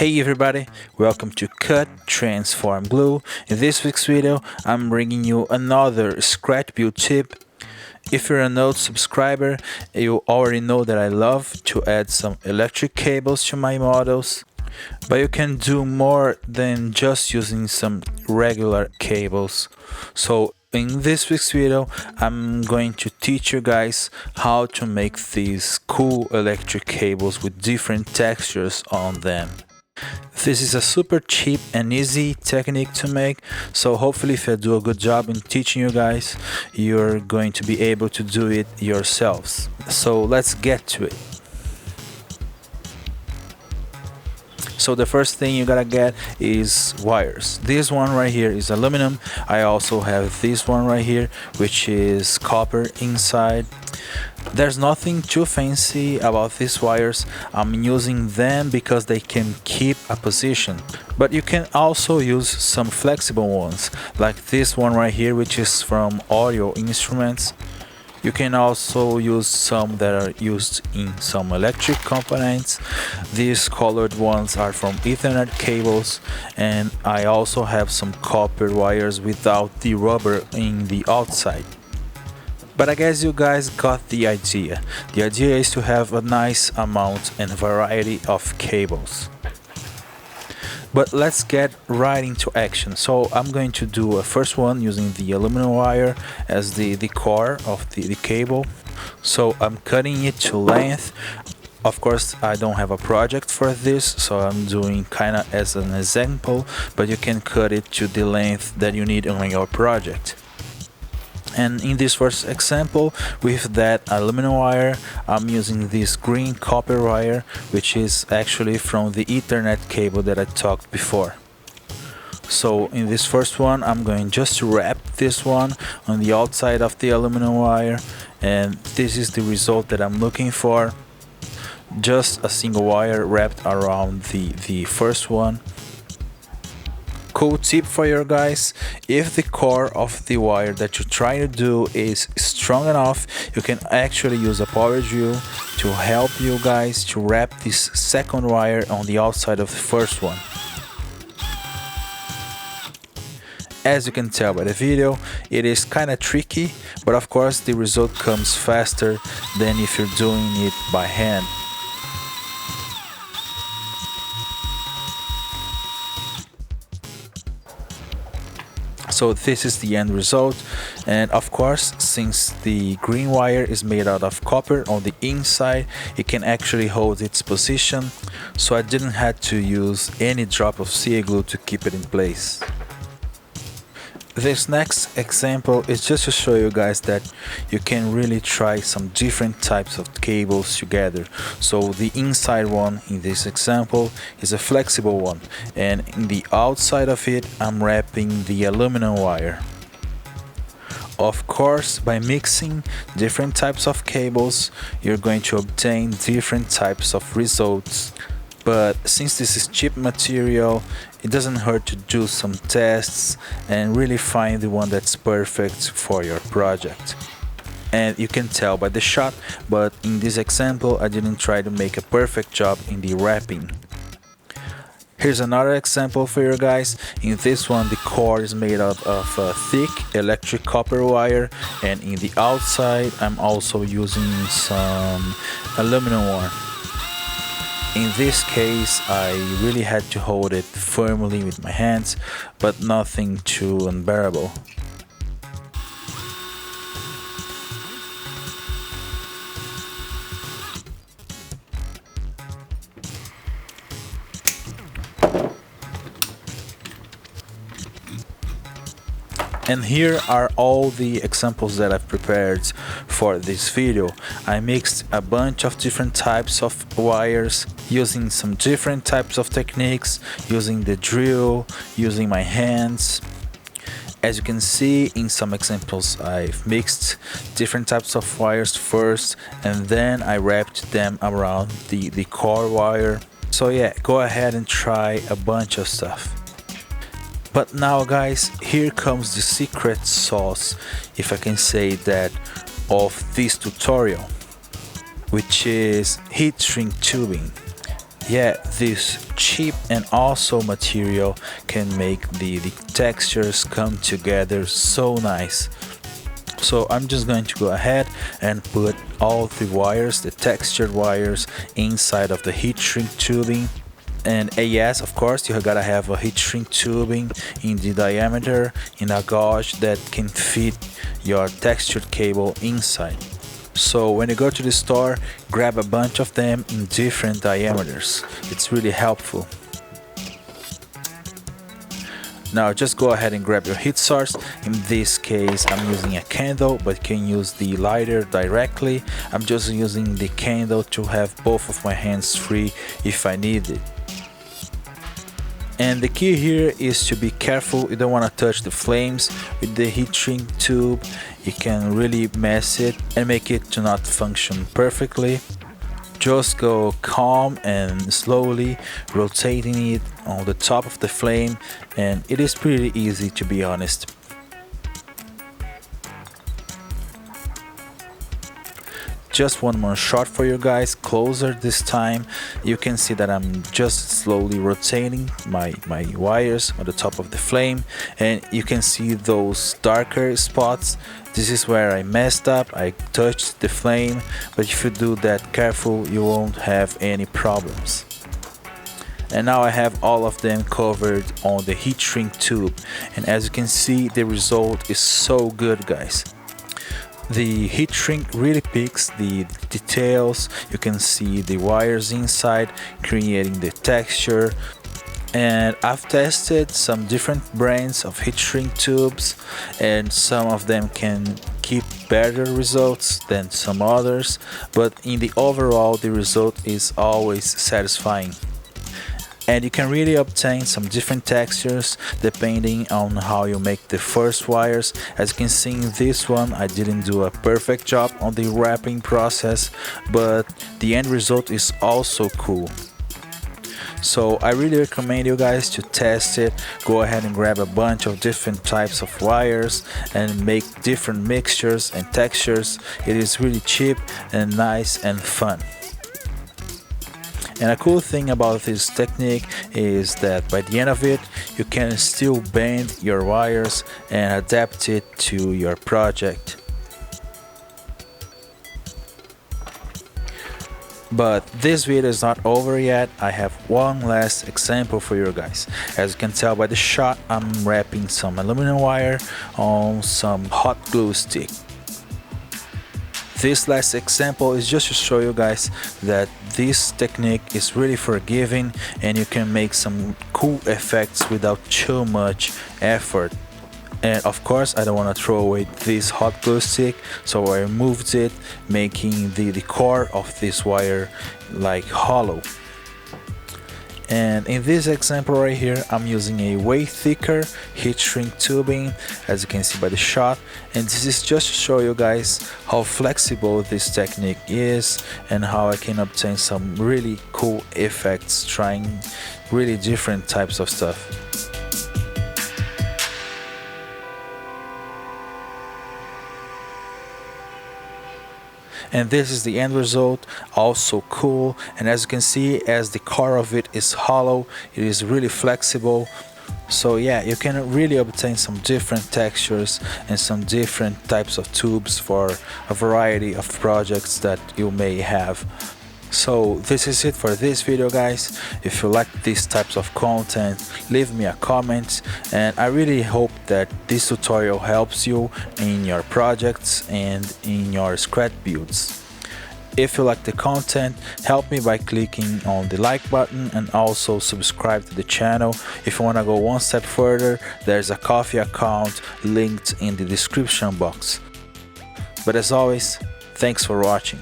Hey everybody, welcome to Cut, Transform, Glue. In this week's video, I'm bringing you another scratch build tip. If you're a node subscriber, you already know that I love to add some electric cables to my models. But you can do more than just using some regular cables. So in this week's video, I'm going to teach you guys how to make these cool electric cables with different textures on them. This is a super cheap and easy technique to make, so hopefully if I do a good job in teaching you guys, you're going to be able to do it yourselves. So let's get to it. So the first thing you gotta get is wires. This one right here is aluminum. I also have this one right here, which is copper inside. There's nothing too fancy about these wires. I'm using them because they can keep a position. But you can also use some flexible ones, like this one right here, which is from audio instruments. You can also use some that are used in some electric components. These colored ones are from Ethernet cables, and I also have some copper wires without the rubber in the outside. But I guess you guys got the idea. The idea is to have a nice amount and variety of cables. But let's get right into action. So I'm going to do a first one using the aluminum wire as the core of the cable. So I'm cutting it to length. Of course, I don't have a project for this, so I'm doing kinda as an example, but you can cut it to the length that you need on your project. And in this first example, with that aluminum wire, I'm using this green copper wire, which is actually from the Ethernet cable that I talked before. So in this first one, I'm going just to wrap this one on the outside of the aluminum wire, and this is the result that I'm looking for. Just a single wire wrapped around the first one. Cool tip for you guys: if the core of the wire that you're trying to do is strong enough, you can actually use a power drill to help you guys to wrap this second wire on the outside of the first one. As you can tell by the video, it is kinda tricky, but of course the result comes faster than if you're doing it by hand. So this is the end result, and of course, since the green wire is made out of copper on the inside, it can actually hold its position, so I didn't have to use any drop of CA glue to keep it in place. This next example is just to show you guys that you can really try some different types of cables together. So the inside one in this example is a flexible one, and in the outside of it I'm wrapping the aluminum wire. Of course, by mixing different types of cables, you're going to obtain different types of results. But since this is cheap material, it doesn't hurt to do some tests and really find the one that's perfect for your project. And you can tell by the shot, but in this example I didn't try to make a perfect job in the wrapping. Here's another example for you guys. In this one, the core is made out of a thick electric copper wire, and in the outside I'm also using some aluminum wire. In this case, I really had to hold it firmly with my hands, but nothing too unbearable. And here are all the examples that I've prepared for this video. I mixed a bunch of different types of wires, using some different types of techniques, using the drill, using my hands. As you can see in some examples, I've mixed different types of wires first, and then I wrapped them around the core wire. So yeah, go ahead and try a bunch of stuff. But now guys, here comes the secret sauce, if I can say that, of this tutorial, which is heat shrink tubing. Yeah, this cheap and also material can make the textures come together so nice. So I'm just going to go ahead and put all the wires, the textured wires, inside of the heat shrink tubing. And yes, of course, you gotta have a heat shrink tubing in the diameter in a gauge that can fit your textured cable inside. So when you go to the store, grab a bunch of them in different diameters. It's really helpful. Now just go ahead and grab your heat source. In this case, I'm using a candle, but you can use the lighter directly. I'm just using the candle to have both of my hands free if I need it. And the key here is to be careful. You don't want to touch the flames with the heat shrink tube. You can really mess it and make it to not function perfectly. Just go calm and slowly rotating it on the top of the flame, and it is pretty easy, to be honest. Just one more shot for you guys, closer this time. You can see that I'm just slowly rotating my wires on the top of the flame, and you can see those darker spots. This is where I messed up. I touched the flame, but if you do that careful, you won't have any problems. And now I have all of them covered on the heat shrink tube, and as you can see, the result is so good, guys. The heat shrink really picks the details. You can see the wires inside creating the texture. And I've tested some different brands of heat shrink tubes, and some of them can keep better results than some others, but in the overall the result is always satisfying. And you can really obtain some different textures depending on how you make the first wires. As you can see in this one, I didn't do a perfect job on the wrapping process, but the end result is also cool. So I really recommend you guys to test it. Go ahead and grab a bunch of different types of wires and make different mixtures and textures. It is really cheap and nice and fun. And a cool thing about this technique is that by the end of it, you can still bend your wires and adapt it to your project. But this video is not over yet. I have one last example for you guys. As you can tell by the shot, I'm wrapping some aluminum wire on some hot glue stick. This last example is just to show you guys that this technique is really forgiving and you can make some cool effects without too much effort. And of course, I don't want to throw away this hot glue stick, so I removed it, making the core of this wire like hollow. And in this example right here, I'm using a way thicker heat shrink tubing, as you can see by the shot. And this is just to show you guys how flexible this technique is and how I can obtain some really cool effects trying really different types of stuff. And this is the end result, also cool. And as you can see, as the core of it is hollow, it is really flexible. So yeah, you can really obtain some different textures and some different types of tubes for a variety of projects that you may have. So this is it for this video, guys. If you like these types of content, leave me a comment, and I really hope that this tutorial helps you in your projects and in your scratch builds. If you like the content, help me by clicking on the like button and also subscribe to the channel. If you want to go one step further, there's a Ko-fi account linked in the description box. But as always, thanks for watching.